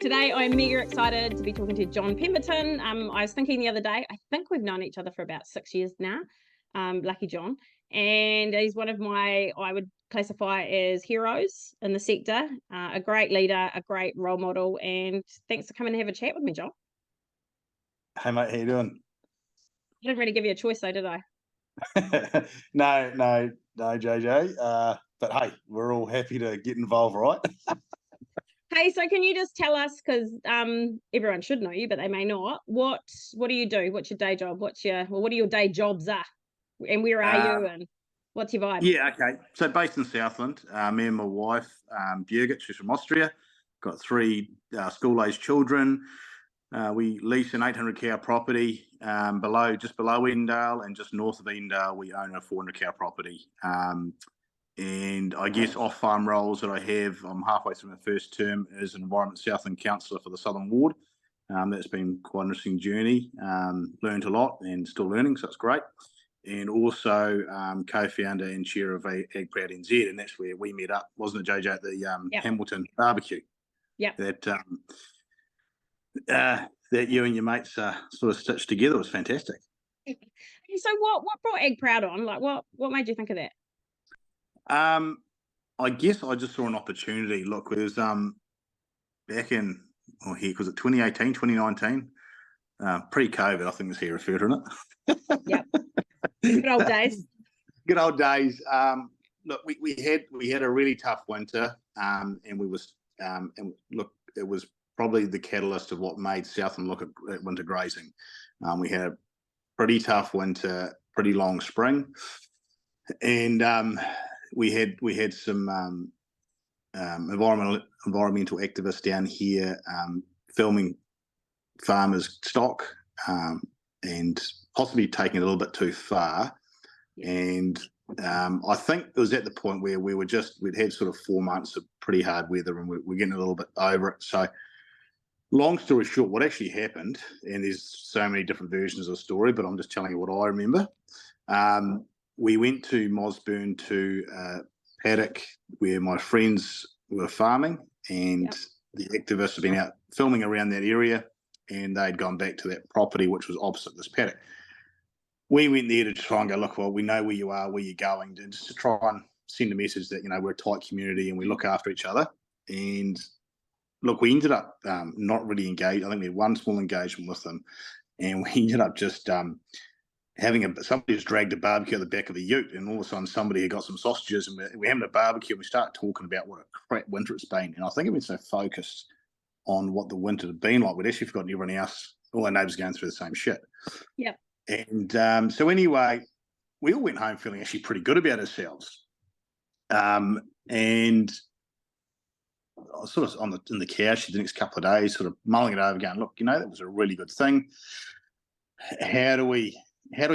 Today I'm mega excited to be talking to Jon Pemberton. I was thinking the other day, I think we've known each other for about 6 years now, lucky John, and he's one of my, I would classify as heroes in the sector, a great leader, a great role model, and thanks for coming to have a chat with me, Jon. Hey mate, how you doing? I didn't really give you a choice though, did I? No, JJ. But hey, we're all happy to get involved, right? Hey, so can you just tell us, because everyone should know you, but they may not, what do you do? What's your day job? What are your day jobs are? And where are you? And what's your vibe? Yeah, okay. So based in Southland, me and my wife, Birgit, she's from Austria, got 3 school-aged children. We lease an 800 cow property just below Edendale, and just north of Edendale we own a 400 cow property. And I guess off-farm roles that I have, I'm halfway through my first term as an Environment Southland councillor for the Southern Ward. That's been quite an interesting journey. Learned a lot and still learning, so it's great. And also co-founder and chair of Ag Proud NZ, and that's where we met up, wasn't it, JJ, at the Hamilton barbecue? Yeah. That you and your mates sort of stitched together was fantastic. So what brought Ag Proud on? Like what made you think of that? I guess I just saw an opportunity. Look, it was back in, was it 2018, 2019? Pre-COVID, I think is how you refer to it. Yep. Good old days. Good old days. Look, we had a really tough winter, and it was probably the catalyst of what made Southland look at winter grazing. We had a pretty tough winter, pretty long spring, and we had some environmental activists down here filming farmers' stock and possibly taking it a little bit too far. And I think it was at the point where we'd had sort of 4 months of pretty hard weather, and we're getting a little bit over it. So long story short, what actually happened, and there's so many different versions of the story, but I'm just telling you what I remember. We went to Mosburn to a paddock where my friends were farming, and the activists have been out filming around that area, and they'd gone back to that property, which was opposite this paddock. We went there to try and go, look, well, we know where you are, where you're going, and just to try and send a message that, we're a tight community and we look after each other. And look, we ended up not really engaged. I think we had one small engagement with them, and we ended up just somebody just dragged a barbecue at the back of the ute, and all of a sudden somebody had got some sausages, and we're having a barbecue, and we start talking about what a crap winter it's been. And I think I've been so focused on what the winter had been like, we'd actually forgotten everyone else, all our neighbours going through the same shit. Yeah. And so anyway, we all went home feeling actually pretty good about ourselves. And I was sort of in the couch the next couple of days, sort of mulling it over, going, look, that was a really good thing. How do we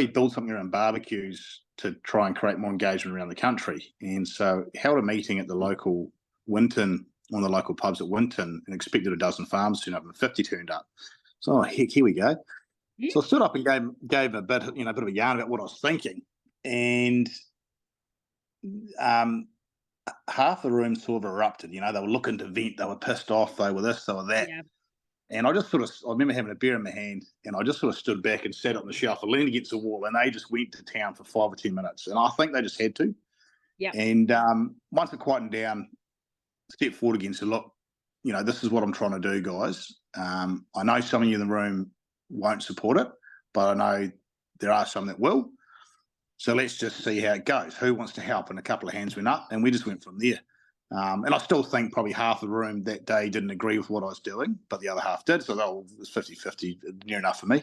build something around barbecues to try and create more engagement around the country? And so held a meeting at the local Winton, one of the local pubs at Winton, and expected a dozen farms to turn up, and 50 turned up. So heck, here we go. So I stood up and gave a bit of a yarn about what I was thinking, and half the room sort of erupted. They were looking to vent, they were pissed off, they were this, they were that. Yeah. And I remember having a beer in my hand, and I just sort of stood back and sat on the shelf and leaned against the wall, and they just went to town for 5 or 10 minutes. And I think they just had to. Yeah. And once it quietened down, stepped forward again and said, look, this is what I'm trying to do, guys. I know some of you in the room won't support it, but I know there are some that will. So let's just see how it goes. Who wants to help? And a couple of hands went up, and we just went from there. And I still think probably half the room that day didn't agree with what I was doing, but the other half did. So it was 50-50, near enough for me.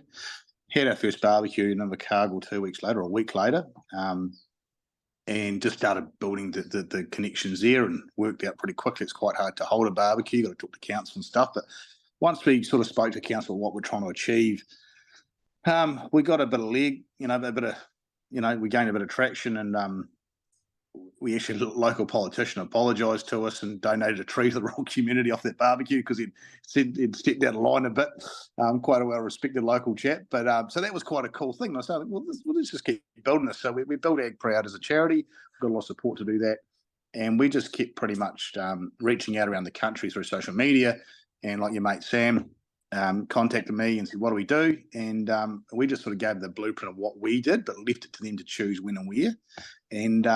Had our first barbecue in Invercargill 2 weeks later, or a week later, and just started building the connections there, and worked out pretty quickly. It's quite hard to hold a barbecue. You've got to talk to council and stuff. But once we sort of spoke to council what we're trying to achieve, we got a bit of leg, we gained a bit of traction, and we actually, a local politician apologised to us and donated a tree to the rural community off that barbecue because he'd stepped out of line a bit. Quite a well-respected local chap. But so that was quite a cool thing. And I said, well, let's just keep building this. So we built Ag Proud as a charity. We've got a lot of support to do that. And we just kept pretty much reaching out around the country through social media, and like your mate Sam contacted me and said, what do we do? And we just sort of gave the blueprint of what we did, but left it to them to choose when and where. And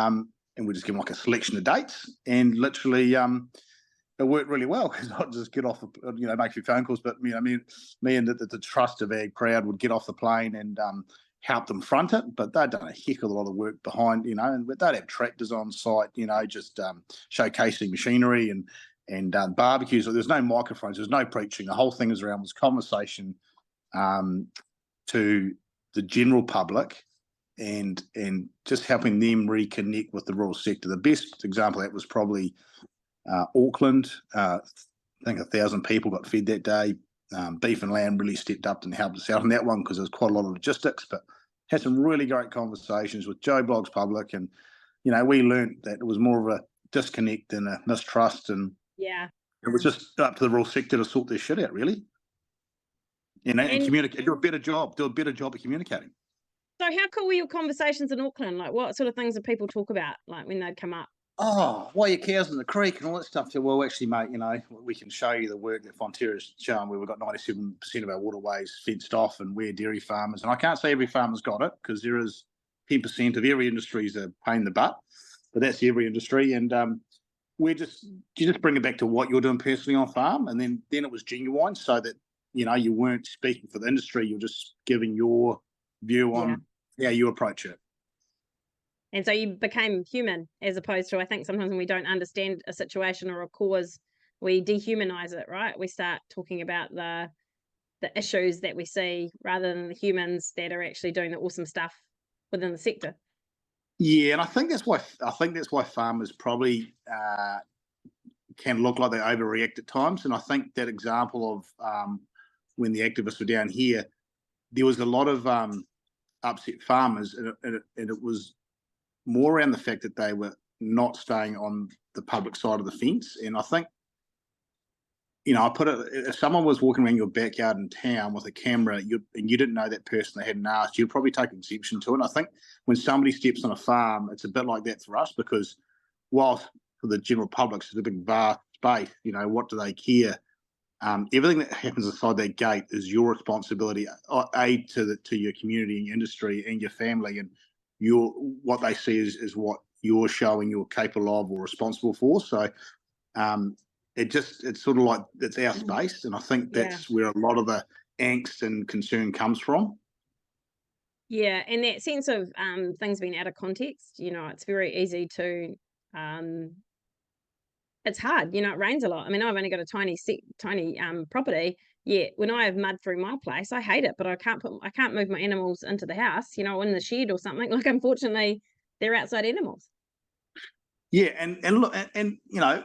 we just give them like a selection of dates, and literally it worked really well, because I'd just get off, make a few phone calls, but me and the trust of our crowd would get off the plane and help them front it. But they'd done a heck of a lot of work behind, and they'd have tractors on site, just showcasing machinery and barbecues. So there's no microphones, there's no preaching. The whole thing was conversation to the general public, and just helping them reconnect with the rural sector. The best example of that was probably Auckland. I think 1,000 people got fed that day. Beef and Lamb really stepped up and helped us out on that one, because there's quite a lot of logistics, but had some really great conversations with Joe Blogg's public, and we learned that it was more of a disconnect than a mistrust, and it was just up to the rural sector to sort their shit out, really, and communicate, do a better job at communicating. So how cool were your conversations in Auckland? Like, what sort of things did people talk about, like, when they'd come up? Oh, why your cows in the creek and all that stuff. Well, actually, mate, we can show you the work that Fonterra's shown, where we've got 97% of our waterways fenced off, and we're dairy farmers. And I can't say every farmer's got it, because there is 10% of every industry is a pain in the butt, but that's every industry. And you just bring it back to what you're doing personally on farm, and then it was genuine, so that you weren't speaking for the industry, you're just giving your view on how you approach it. And so you became human, as opposed to, I think sometimes when we don't understand a situation or a cause, we dehumanize it, right? We start talking about the issues that we see, rather than the humans that are actually doing the awesome stuff within the sector. Yeah, and I think that's why farmers probably can look like they overreact at times. And I think that example of when the activists were down here, there was a lot of upset farmers, and it was more around the fact that they were not staying on the public side of the fence. And I think, I put it, if someone was walking around your backyard in town with a camera, and you didn't know that person, they hadn't asked, you'd probably take exception to it. And I think when somebody steps on a farm, it's a bit like that for us, because whilst for the general public it's a big vast space, what do they care? Everything that happens inside that gate is your responsibility, aid to your community and your industry and your family, and what they see is what you're showing you're capable of or responsible for. So it's sort of like, it's our space, and I think that's where a lot of the angst and concern comes from. Yeah, and that sense of things being out of context, it's very easy to it's hard, it rains a lot. I mean, I've only got a tiny property, yet when I have mud through my place, I hate it, but I can't move my animals into the house, in the shed or something. Like, unfortunately, they're outside animals. Yeah, and look, and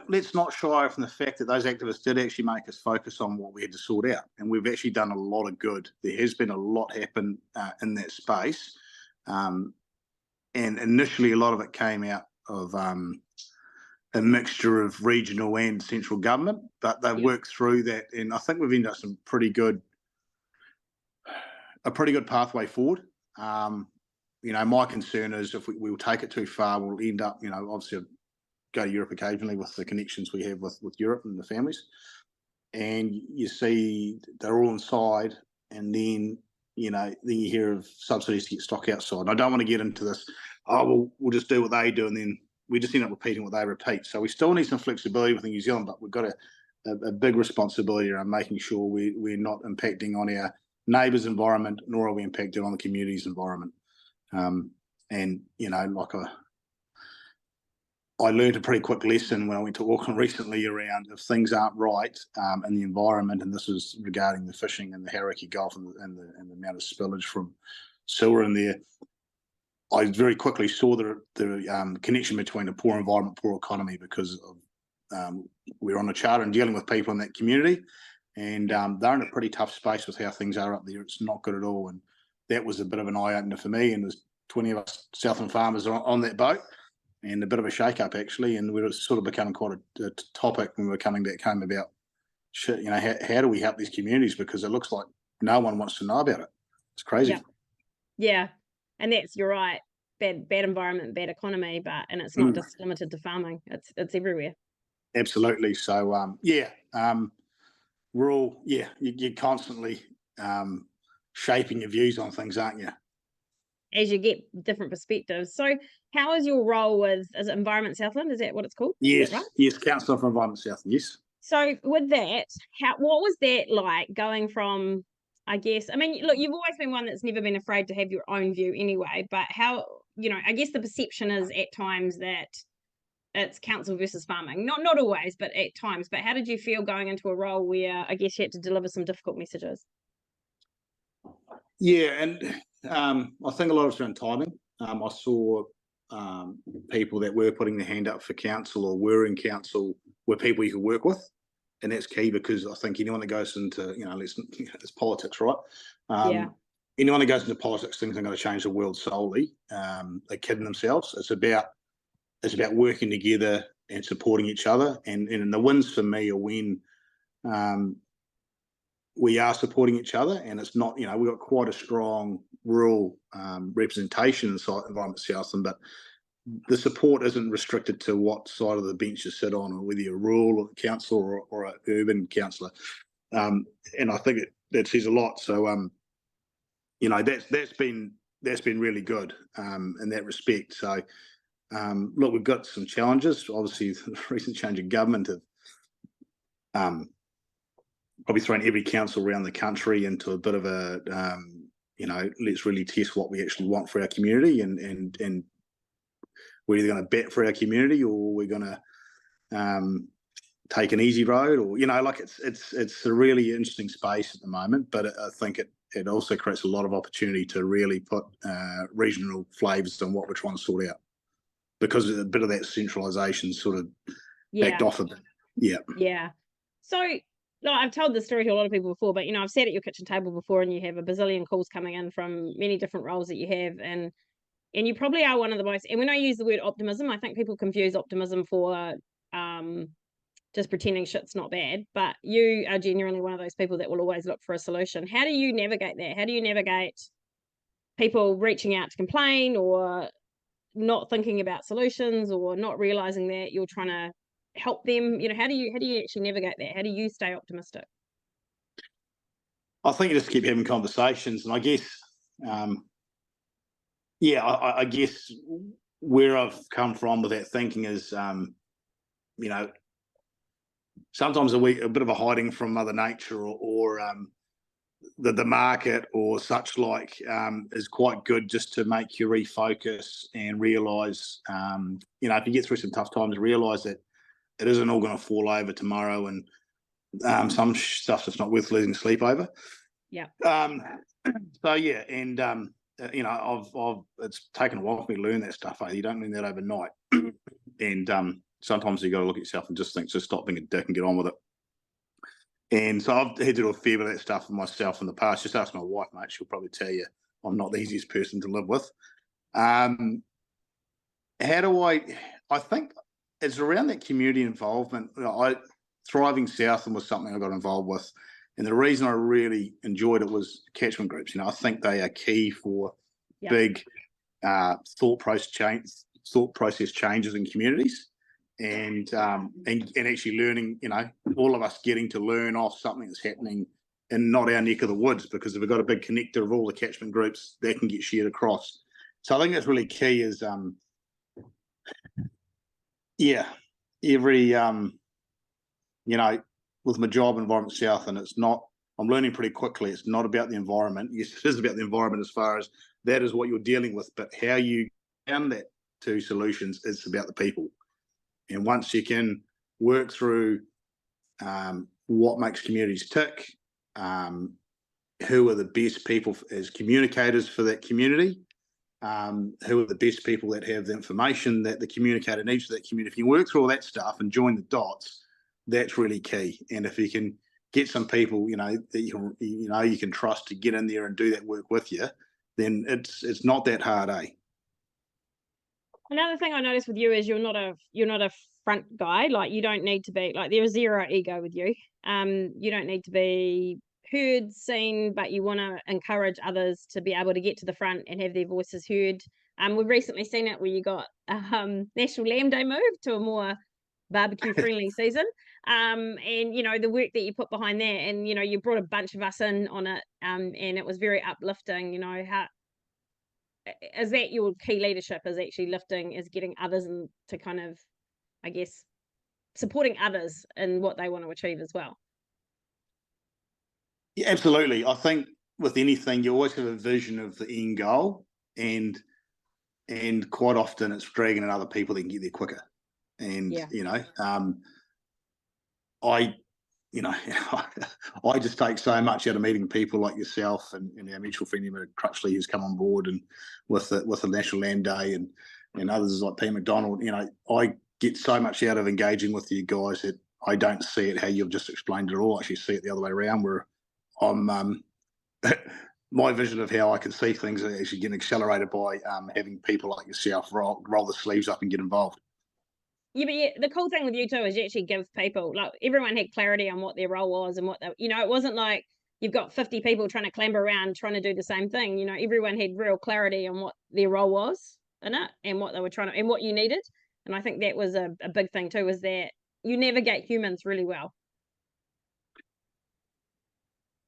let's not shy away from the fact that those activists did actually make us focus on what we had to sort out, and we've actually done a lot of good. There has been a lot happen in that space, and initially a lot of it came out of a mixture of regional and central government, but they've worked through that, and I think we've ended up a pretty good pathway forward. My concern is if we'll take it too far, we'll end up, obviously I'll go to Europe occasionally with the connections we have with Europe and the families, and you see they're all inside, and then you hear of subsidies to get stock outside. And I don't want to get into this, we'll just do what they do, and then we just end up repeating what they repeat. So we still need some flexibility within New Zealand, but we've got a big responsibility around making sure we're not impacting on our neighbours' environment, nor are we impacting on the community's environment. I learned a pretty quick lesson when I went to Auckland recently around, if things aren't right in the environment, and this was regarding the fishing in the Hauraki Gulf and the amount of spillage from sewer in there, I very quickly saw the connection between a poor environment, poor economy, because of we're on a charter and dealing with people in that community, and they're in a pretty tough space with how things are up there. It's not good at all, and that was a bit of an eye-opener for me. And there's 20 of us Southland farmers on that boat, and a bit of a shake-up actually, and we were sort of becoming quite a topic when we were coming back home about, shit, how do we help these communities, because it looks like no one wants to know about it. It's crazy. Yeah. And you're right, bad environment, bad economy, and it's not just limited to farming, it's everywhere. Absolutely. So we're all, you're constantly shaping your views on things, aren't you? as you get different perspectives. So how is your role with, is it Environment Southland? Is that what it's called? Is that right? Yes, councillor for Environment Southland, yes. So with that, what was that like going from, I guess, I mean, look, you've always been one that's never been afraid to have your own view anyway, but how, I guess the perception is at times that it's council versus farming. Not always, but at times. But how did you feel going into a role where I guess you had to deliver some difficult messages? Yeah, and I think a lot of it's around timing. I saw people that were putting their hand up for council or were in council were people you could work with, and that's key, because I think anyone that goes into, it's politics, right? Anyone that goes into politics thinks they're going to change the world solely. They're kidding themselves. It's about working together and supporting each other, and the wins for me are when we are supporting each other, and it's not, we've got quite a strong rural representation inside Environment Southland, but the support isn't restricted to what side of the bench you sit on, or whether you're rural or council or an urban councillor. And I think that says a lot. So, that's been really good in that respect. So, look, we've got some challenges. Obviously, the recent change of government have probably thrown every council around the country into a bit of a, let's really test what we actually want for our community, and we're either going to bet for our community, or we're going to take an easy road, or it's a really interesting space at the moment. But I think it also creates a lot of opportunity to really put regional flavours on what we're trying to sort out, because a bit of that centralisation sort of backed off a bit. Yeah. So, I've told this story to a lot of people before, but I've sat at your kitchen table before, and you have a bazillion calls coming in from many different roles that you have, and you probably are one of the most, and when I use the word optimism, I think people confuse optimism for just pretending shit's not bad, but you are genuinely one of those people that will always look for a solution. How do you navigate that? How do you navigate people reaching out to complain, or not thinking about solutions, or not realizing that you're trying to help them? How do you actually navigate that? How do you stay optimistic? I think you just keep having conversations, and I guess I guess where I've come from with that thinking is sometimes a bit of a hiding from Mother Nature, or the market or such like, is quite good, just to make you refocus and realise, if you get through some tough times, realise that it isn't all going to fall over tomorrow, and some stuff that's not worth losing sleep over. Yeah. So yeah, and I've it's taken a while for me to learn that stuff. You don't learn that overnight, and sometimes you got to look at yourself and just stop being a dick and get on with it. And so I've had to do a fair bit of that stuff for myself in the past. Just ask my wife, mate; she'll probably tell you I'm not the easiest person to live with. How do I think it's around that community involvement. Thriving Southland was something I got involved with, and the reason I really enjoyed it was catchment groups. I think they are key for big thought process changes in communities, and actually learning. All of us getting to learn off something that's happening in not our neck of the woods, because if we've got a big connector of all the catchment groups, that can get shared across. So I think that's really key. Is every with my job, Environment South, and I'm learning pretty quickly, it's not about the environment. Yes, it is about the environment as far as that is what you're dealing with, but how you found that to solutions, it's about the people. And once you can work through what makes communities tick, who are the best people as communicators for that community, who are the best people that have the information that the communicator needs for that community. If you work through all that stuff and join the dots, that's really key. And if you can get some people, that you can trust to get in there and do that work with you, then it's not that hard, eh? Another thing I noticed with you is you're not a front guy. Like, you don't need to be, like, there is zero ego with you. You don't need to be heard, seen, but you want to encourage others to be able to get to the front and have their voices heard. We've recently seen it where you got National Lamb Day moved to a more barbecue friendly season. And you know, the work that you put behind that, and you know, you brought a bunch of us in on it, and it was very uplifting. You know, how is that your key leadership, is actually lifting, is getting others to kind of, I guess, supporting others in what they want to achieve as well. Yeah, absolutely. I think with anything, you always have a vision of the end goal, and quite often it's dragging in other people that can get there quicker. And Yeah. you know, I you know, I just take so much out of meeting people like yourself and our mutual friend Crutchley, who's come on board, and with the National Land Day, and others like P McDonald. You know, I get so much out of engaging with you guys that I don't see it how you've just explained it all. I actually see it the other way around, where I'm my vision of how I can see things are actually getting accelerated by having people like yourself roll the sleeves up and get involved. Yeah, but yeah, the cool thing with you too is you actually give people, like, everyone had clarity on what their role was and what they, you know, it wasn't like you've got 50 people trying to clamber around trying to do the same thing. You know, everyone had real clarity on what their role was in it and what they were trying to, and what you needed. And I think that was a big thing too, is that you navigate humans really well.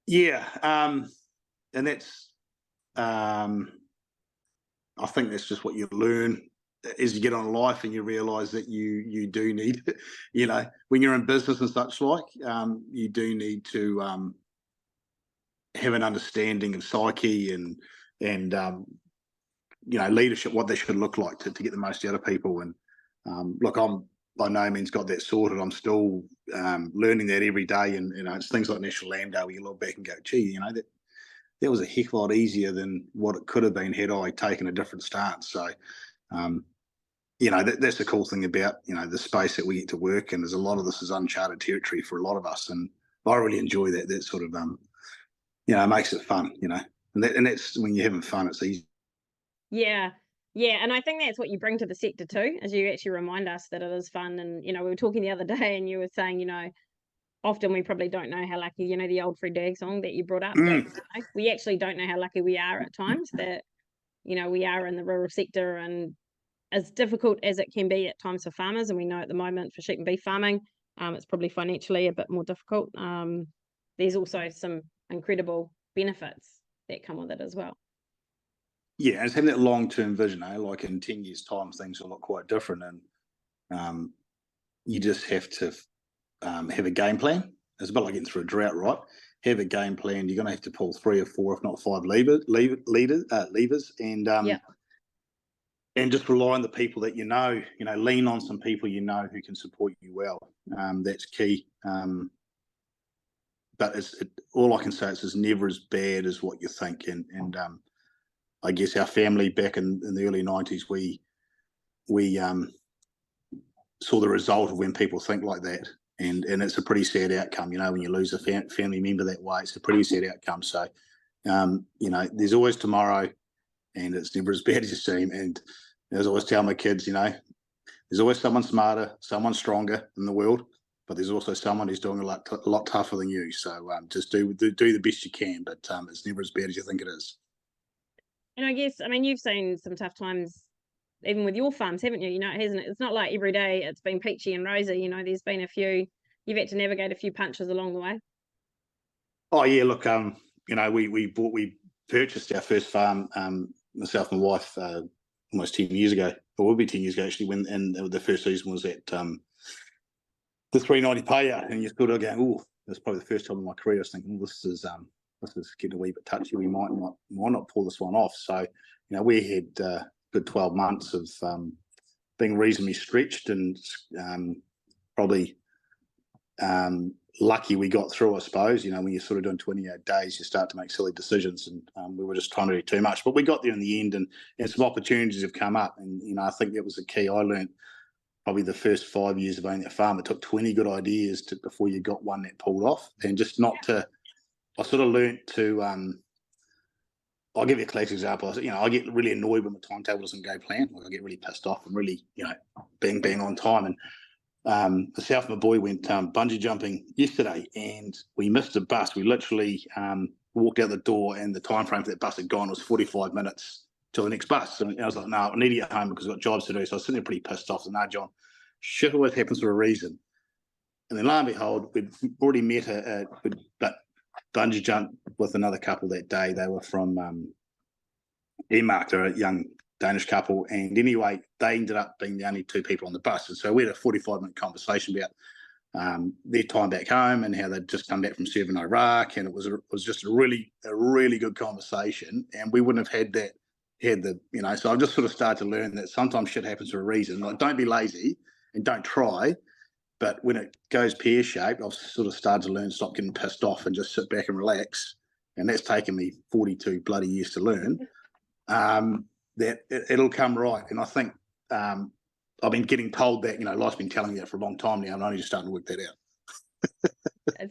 Yeah, and that's I think that's just what you learn as you get on life, and you realise that you do need, you know, when you're in business and such like, you do need to have an understanding of psyche and you know, leadership, what they should look like to get the most out of people. And look, I'm by no means got that sorted. I'm still learning that every day, and you know, it's things like National Land Day where you look back and go, gee, you know, that was a heck of a lot easier than what it could have been had I taken a different stance. So, you know, that's the cool thing about, you know, the space that we get to work in. There's a lot of this is uncharted territory for a lot of us, and I really enjoy that. That sort of, you know, makes it fun, you know, and that's when you're having fun, it's easy. Yeah. Yeah. And I think that's what you bring to the sector too, is you actually remind us that it is fun. And, you know, we were talking the other day and you were saying, you know, often we probably don't know how lucky, you know, the old Fred Dagg song that you brought up, that, you know, we actually don't know how lucky we are at times that, you know, we are in the rural sector, and as difficult as it can be at times for farmers, and we know at the moment for sheep and beef farming, it's probably financially a bit more difficult. There's also some incredible benefits that come with it as well. Yeah, and it's having that long-term vision, eh? Like in 10 years' time, things will look quite different, and you just have to have a game plan. It's a bit like getting through a drought, right? Have a game plan. You're going to have to pull 3 or 4, if not 5 levers, Yeah. and just rely on the people that you know. You know, lean on some people you know who can support you well. That's key. But all I can say is it's never as bad as what you think. And I guess our family back in the early 90s, we saw the result of when people think like that. And it's a pretty sad outcome, you know, when you lose a family member that way. It's a pretty sad outcome. So, you know, there's always tomorrow, and it's never as bad as you seem. And as I always tell my kids, you know, there's always someone smarter, someone stronger in the world, but there's also someone who's doing a lot tougher than you. So just do the best you can, but it's never as bad as you think it is. And I guess, I mean, you've seen some tough times even with your farms, haven't you? You know, it hasn't, it's not like every day it's been peachy and rosy. You know, there's been a few, you've had to navigate a few punches along the way. Oh yeah, look, you know, we purchased our first farm, myself and my wife, almost 10 years ago, or will be 10 years ago actually, when, and the first season was at the 390 payout, and you're sort of going, oh, that's probably the first time in my career I was thinking, well, this is getting a wee bit touchy. We might not pull this one off. So, you know, we had good 12 months of being reasonably stretched, and probably lucky we got through, I suppose. You know, when you're sort of doing 28 days, you start to make silly decisions, and we were just trying to do too much. But we got there in the end, and some opportunities have come up. And, you know, I think that was the key. I learned probably the first 5 years of owning a farm, it took 20 good ideas before you got one that pulled off. And just not to, I sort of learned to, I'll give you a classic example. You know, I get really annoyed when the timetable doesn't go plan. Like, I get really pissed off and really, you know, bang on time. And myself and my boy went bungee jumping yesterday, and we missed a bus. We literally walked out the door, and the time frame for that bus had gone. It was 45 minutes till the next bus. And I was like, no, I need to get home because I've got jobs to do. So I was sitting there pretty pissed off. And no, John, shit always happens for a reason. And then lo and behold, we'd already met we'd bungee jumped with another couple that day. They were from Denmark. They're a young Danish couple. And anyway, they ended up being the only 2 people on the bus. And so we had a 45-minute conversation about their time back home and how they'd just come back from serving Iraq. And it was just a really good conversation. And we wouldn't have had that, so I've just sort of started to learn that sometimes shit happens for a reason. Like, don't be lazy and don't try. But when it goes pear-shaped, I've sort of started to learn, stop getting pissed off and just sit back and relax. And that's taken me 42 bloody years to learn. That it'll come right. And I think I've been getting told that, life's been telling me that for a long time now. I'm only just starting to work that out.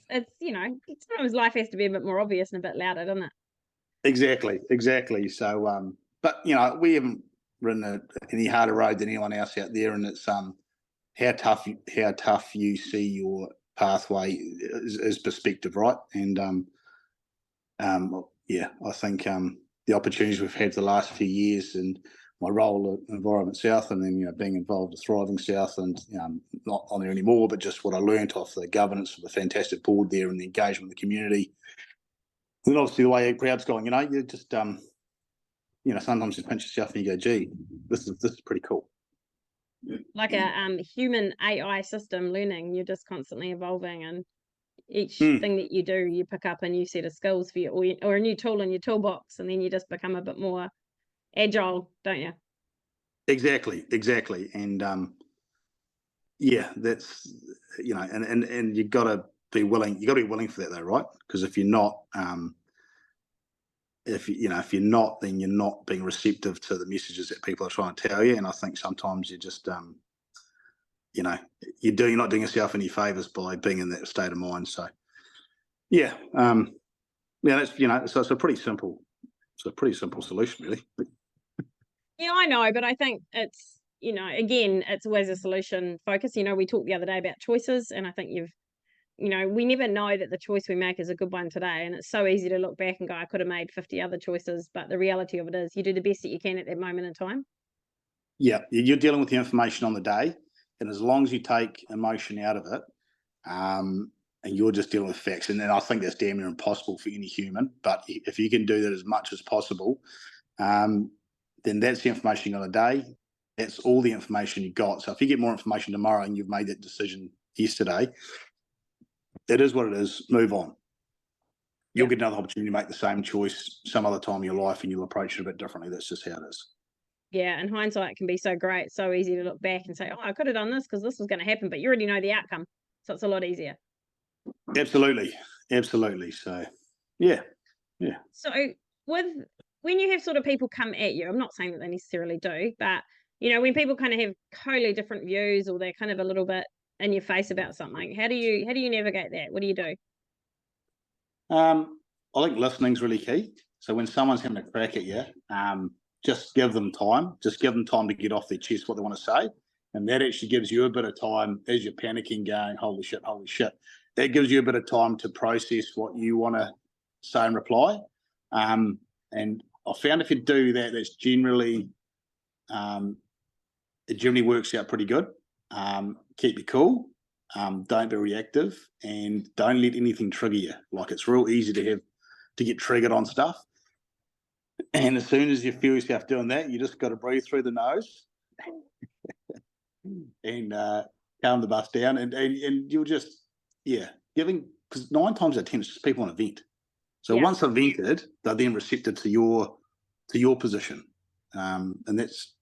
It's sometimes life has to be a bit more obvious and a bit louder, doesn't it? Exactly. So, but, we haven't ridden any harder road than anyone else out there. And it's how tough you see your pathway is perspective, right? And I think the opportunities we've had the last few years and my role at Environment South, and then being involved with Thriving South, and not on there anymore, but just what I learned off the governance of the fantastic board there and the engagement with the community. And obviously the way our crowd's going, you just sometimes you pinch yourself and you go, gee, this is pretty cool. Like a human AI system learning, you're just constantly evolving, and each thing that you do, you pick up a new set of skills for you, or a new tool in your toolbox, and then you just become a bit more agile, don't you? Exactly. And that's and you've got to be willing. You got to be willing for that, though, right? Because if you're not, if you're not, then you're not being receptive to the messages that people are trying to tell you. And I think sometimes you just, you're not doing yourself any favors by being in that state of mind. So, that's so it's a pretty simple solution, really. Yeah, I know, but I think it's, again, it's always a solution focus. We talked the other day about choices, and I think we never know that the choice we make is a good one today. And it's so easy to look back and go, I could have made 50 other choices. But the reality of it is you do the best that you can at that moment in time. Yeah, you're dealing with the information on the day. And as long as you take emotion out of it, and you're just dealing with facts, and then I think that's damn near impossible for any human. But if you can do that as much as possible, then that's the information on the day. That's all the information you got. So if you get more information tomorrow and you've made that decision yesterday, it is what it is. Move on. You'll get another opportunity to make the same choice some other time in your life, and you'll approach it a bit differently. That's just how it is. Yeah, and hindsight can be so great, so easy to look back and say, oh, I could have done this because this was going to happen, but you already know the outcome. So it's a lot easier. Absolutely. So, yeah. So when you have sort of people come at you, I'm not saying that they necessarily do, but, when people kind of have totally different views, or they're kind of a little bit in your face about something, how do you navigate that? What do you do? I think listening's really key. So when someone's having a crack at you, just give them time. Just give them time to get off their chest what they want to say. And that actually gives you a bit of time as you're panicking, going, holy shit. That gives you a bit of time to process what you want to say and reply. And I found if you do that, that's generally, it generally works out pretty good. Keep you cool. Don't be reactive, and don't let anything trigger you. Like, it's real easy to get triggered on stuff. And as soon as you feel yourself doing that, you just got to breathe through the nose and calm the bus down. And you'll just, because 9 times out of 10, it's just people want to vent. So once they're vented, they're then receptive to your position. And that's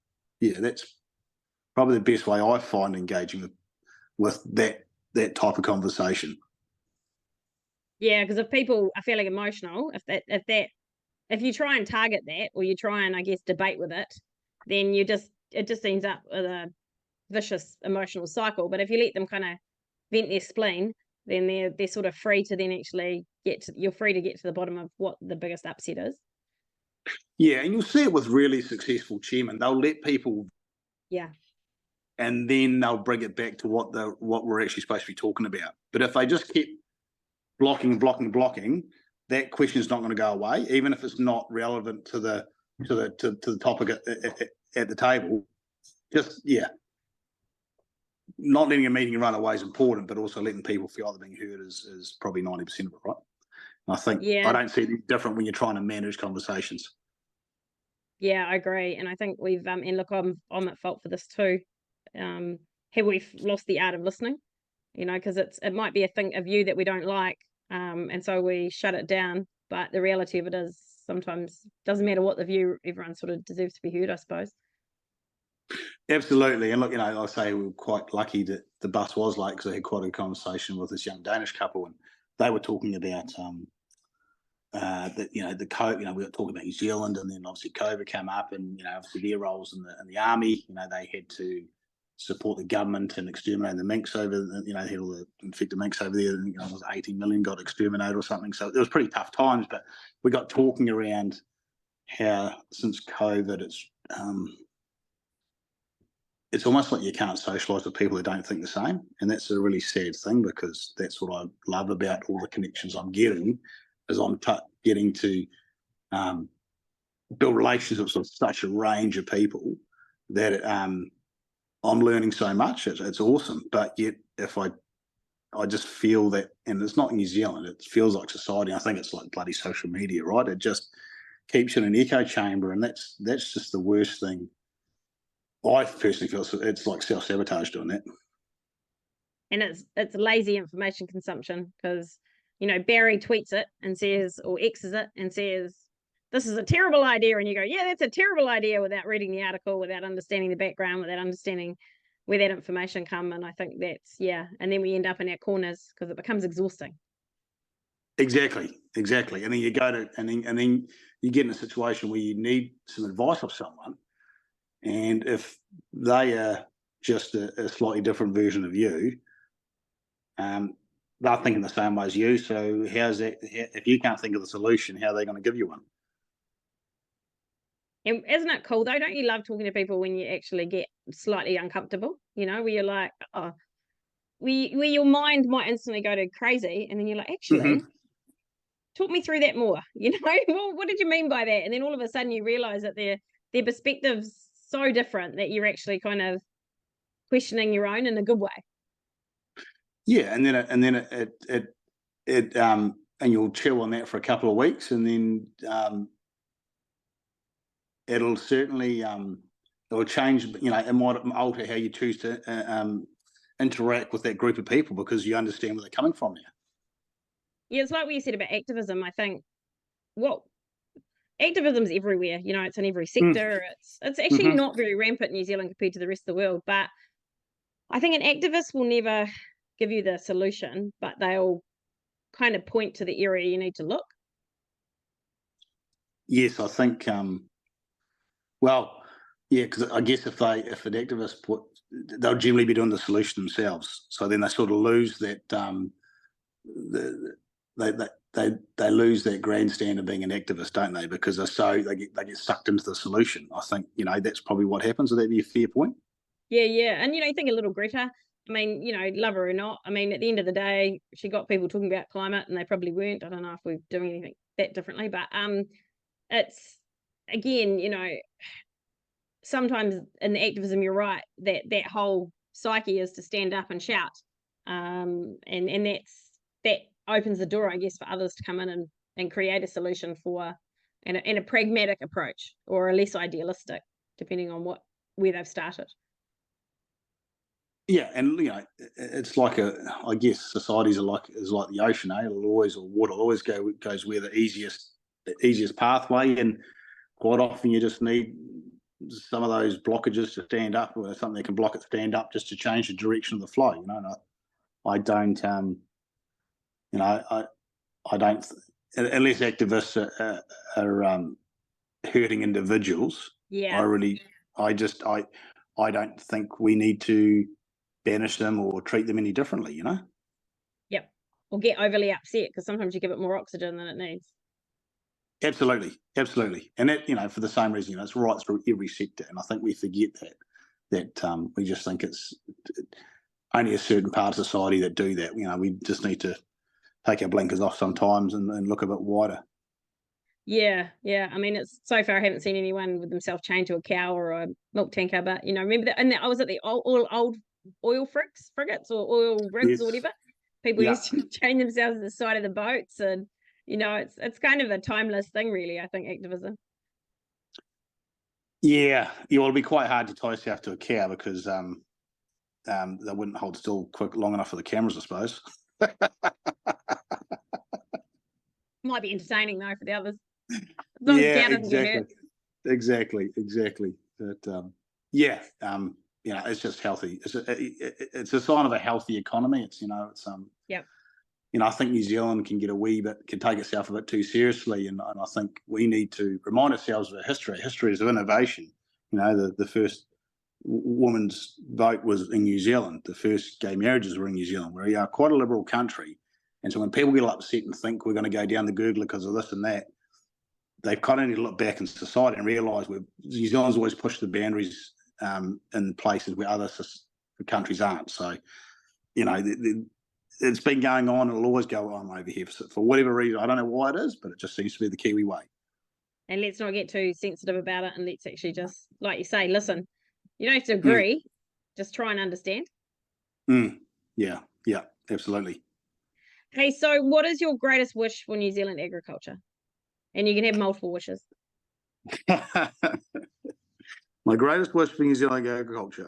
probably the best way I find engaging with that type of conversation. Yeah, because if people are feeling emotional, if you try and target that, or you try and, I guess, debate with it, then it just ends up with a vicious emotional cycle. But if you let them kind of vent their spleen, then they're sort of free to then actually you're free to get to the bottom of what the biggest upset is. Yeah, and you'll see it with really successful chairmen. They'll let people, and then they'll bring it back to what we're actually supposed to be talking about. But if they just keep blocking, that question is not going to go away, even if it's not relevant to the topic at the table. Just not letting a meeting run away is important, but also letting people feel like they're being heard is probably 90% of it, right? And I think I don't see it different when you're trying to manage conversations. Yeah, I agree, and I think we've and look, I'm at fault for this too. Have we lost the art of listening? You know, because it might be a view that we don't like, and so we shut it down. But the reality of it is, sometimes doesn't matter what the view, everyone sort of deserves to be heard, I suppose. Absolutely, and look, you know, I say we were quite lucky that the bus was late because I had quite a conversation with this young Danish couple, and they were talking about that, you know, the COVID, you know, we were talking about New Zealand, and then obviously COVID came up, and you know, obviously their roles in the army, you know, they had to support the government and exterminate the minks over, you know, they had all the infected minks over there, and you know, it was 18 million got exterminated or something. So it was pretty tough times, but we got talking around how since COVID, it's almost like you can't socialise with people who don't think the same, and that's a really sad thing, because that's what I love about all the connections I'm getting, is I'm getting to build relationships with such a range of people that I'm learning so much. It's awesome, but yet if I just feel that, and it's not New Zealand, it feels like society. I think it's like bloody social media, right? It just keeps you in an echo chamber, and that's just the worst thing. I personally feel it's like self-sabotage doing that. And it's lazy information consumption, because, you know, Barry tweets it and says, or X's it and says, this is a terrible idea, and you go, yeah, that's a terrible idea, without reading the article, without understanding the background, without understanding where that information come. And I think that's, and then we end up in our corners because it becomes exhausting. Exactly. And then you go to, and then you get in a situation where you need some advice of someone, and if they are just a slightly different version of you, they're thinking the same way as you. So how's that? If you can't think of the solution, how are they going to give you one? And isn't it cool though? Don't you love talking to people when you actually get slightly uncomfortable? You know, where you're like, oh, where your mind might instantly go to crazy, and then you're like, actually, talk me through that more. You know, well, what did you mean by that? And then all of a sudden you realize that their perspective's so different that you're actually kind of questioning your own in a good way. Yeah, and then and you'll chill on that for a couple of weeks, and then it'll certainly it'll change. You know, it might alter how you choose to interact with that group of people, because you understand where they're coming from now. Yeah, it's like what you said about activism. I think activism's everywhere. You know, it's in every sector. It's actually not very rampant in New Zealand compared to the rest of the world. But I think an activist will never give you the solution, but they'll kind of point to the area you need to look. Yes, I think. Well, yeah, because I guess if an activist they'll generally be doing the solution themselves. So then they sort of lose that. They lose that grandstand of being an activist, don't they? Because they get sucked into the solution. I think, you know, that's probably what happens. Would that be a fair point? Yeah, and you know, you think of little Greta. I mean, you know, love her or not, I mean, at the end of the day, she got people talking about climate, and they probably weren't. I don't know if we're doing anything that differently, but it's, again, you know, sometimes in the activism, you're right, that whole psyche is to stand up and shout, and that opens the door, I guess, for others to come in and create a solution for, and a pragmatic approach, or a less idealistic, depending on where they've started. Yeah, and you know, it's like I guess societies is like the ocean, eh? Water will always goes where the easiest pathway, and quite often you just need some of those blockages to stand up, or something that can block it stand up, just to change the direction of the flow. You know, and I don't, you know, I don't, unless activists are hurting individuals. Yeah, I don't think we need to banish them or treat them any differently, you know? yep. Or get overly upset, because sometimes you give it more oxygen than it needs. Absolutely. And that, you know, for the same reason, you know, it's right through every sector. And I think we forget that we just think it's only a certain part of society that do that. You know, we just need to take our blinkers off sometimes and look a bit wider. Yeah. I mean, it's so far I haven't seen anyone with themselves chained to a cow or a milk tanker, but you know, remember that? And I was at the old oil frigates or oil rigs or Yes. whatever. People Yeah. used to chain themselves to the side of the boats, and it's kind of a timeless thing, really. I think activism. Yeah, well, it'd be quite hard to tie yourself to a cow because they wouldn't hold still long enough for the cameras, I suppose. Might be entertaining though for the others. As long as the Yeah, cow doesn't get hurt. exactly. But it's just healthy. It's a sign of a healthy economy. Yep. I think New Zealand can take itself a bit too seriously, and I think we need to remind ourselves of our history. History is of innovation. The first woman's vote was in New Zealand. The first gay marriages were in New Zealand. We are quite a liberal country, and so when people get upset and think we're going to go down the gurgler because of this and that, they kind of need to look back in society and realise New Zealand's always pushed the boundaries in places where other countries aren't. So, it's been going on and it'll always go on over here for whatever reason. I don't know why it is, but it just seems to be the Kiwi way. And let's not get too sensitive about it, and let's actually just, like you say, listen. You don't have to agree, just try and understand. Yeah, absolutely. Hey, so what is your greatest wish for New Zealand agriculture? And you can have multiple wishes. My greatest wish for New Zealand agriculture.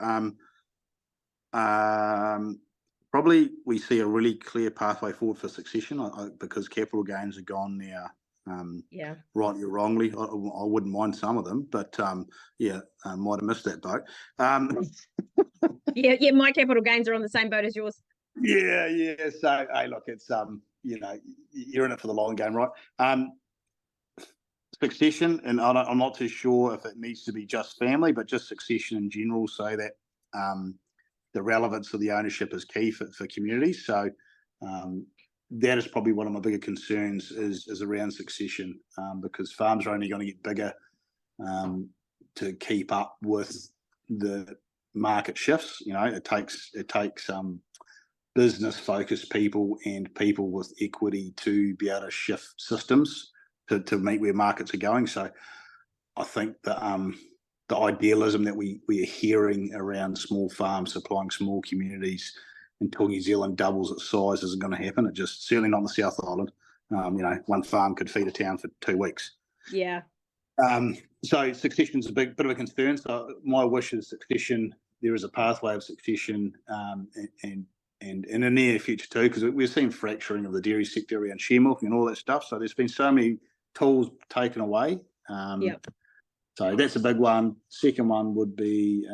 Probably we see a really clear pathway forward for succession because capital gains are gone now. Rightly or wrongly, I wouldn't mind some of them, but I might have missed that boat. Yeah, my capital gains are on the same boat as yours. Yeah. So, hey, look, it's you're in it for the long game, right? Succession, and I'm not too sure if it needs to be just family, but just succession in general, so that the relevance of the ownership is key for communities. So that is probably one of my bigger concerns is around succession, because farms are only going to get bigger to keep up with the market shifts. It takes business focused people and people with equity to be able to shift systems to meet where markets are going. So I think the idealism that we are hearing around small farms supplying small communities until New Zealand doubles its size isn't going to happen. It just certainly not in the South Island. One farm could feed a town for 2 weeks. Yeah. So succession is a bit of a concern. So my wish is succession. There is a pathway of succession, and in the near future too, because we're seeing fracturing of the dairy sector around share milking and all that stuff. So there's been so many tools taken away. So that's a big one. Second one would be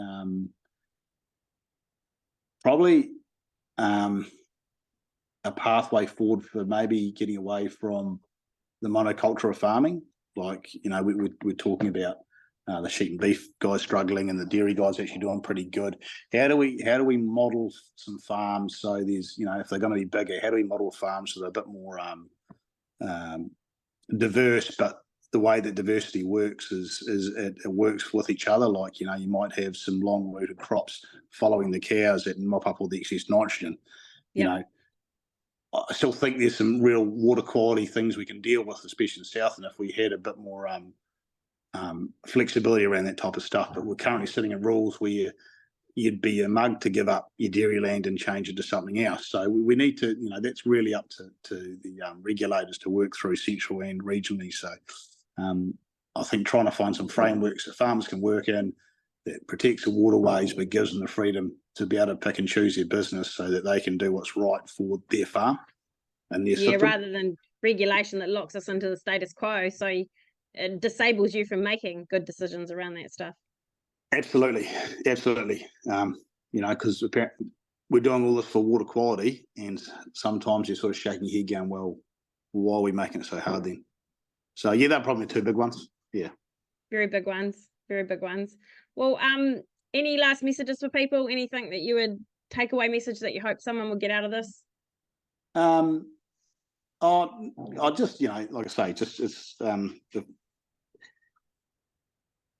probably a pathway forward for maybe getting away from the monoculture of farming. Like, we're talking about the sheep and beef guys struggling and the dairy guys actually doing pretty good. How do we model some farms so there's, if they're going to be bigger, how do we model farms so they're a bit more diverse? But the way that diversity works is it works with each other. Like, you might have some long-rooted crops following the cows that mop up all the excess nitrogen. I still think there's some real water quality things we can deal with, especially in the south, and if we had a bit more flexibility around that type of stuff. But we're currently sitting in rules where you'd be a mug to give up your dairy land and change it to something else. So we need to, that's really up to the regulators to work through central and regionally. So I think trying to find some frameworks that farmers can work in that protects the waterways but gives them the freedom to be able to pick and choose their business so that they can do what's right for their farm and their system. Rather than regulation that locks us into the status quo. So it disables you from making good decisions around that stuff. Absolutely. Because we're doing all this for water quality, and sometimes you're sort of shaking your head going, well, why are we making it so hard then? So they're probably 2 big ones. Yeah. Very big ones. Well, any last messages for people? Anything that you would take away message that you hope someone would get out of this? I just, like I say, just it's the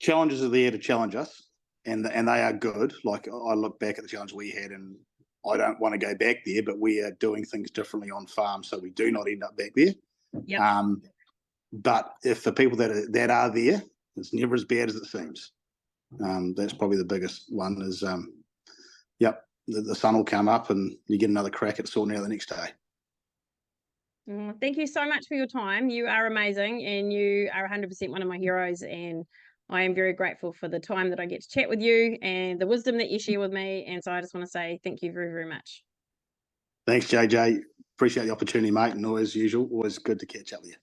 challenges are there to challenge us, and they are good. Like, I look back at the challenge we had, and I don't want to go back there, but we are doing things differently on farm, so we do not end up back there. But if the people that are there, it's never as bad as it seems. That's probably the biggest one. Is the sun will come up and you get another crack at sorting out the next day. Thank you so much for your time. You are amazing, and you are 100% one of my heroes, and I am very grateful for the time that I get to chat with you and the wisdom that you share with me. And so I just want to say thank you very, very much. Thanks, JJ. Appreciate the opportunity, mate, and as usual, always good to catch up with you.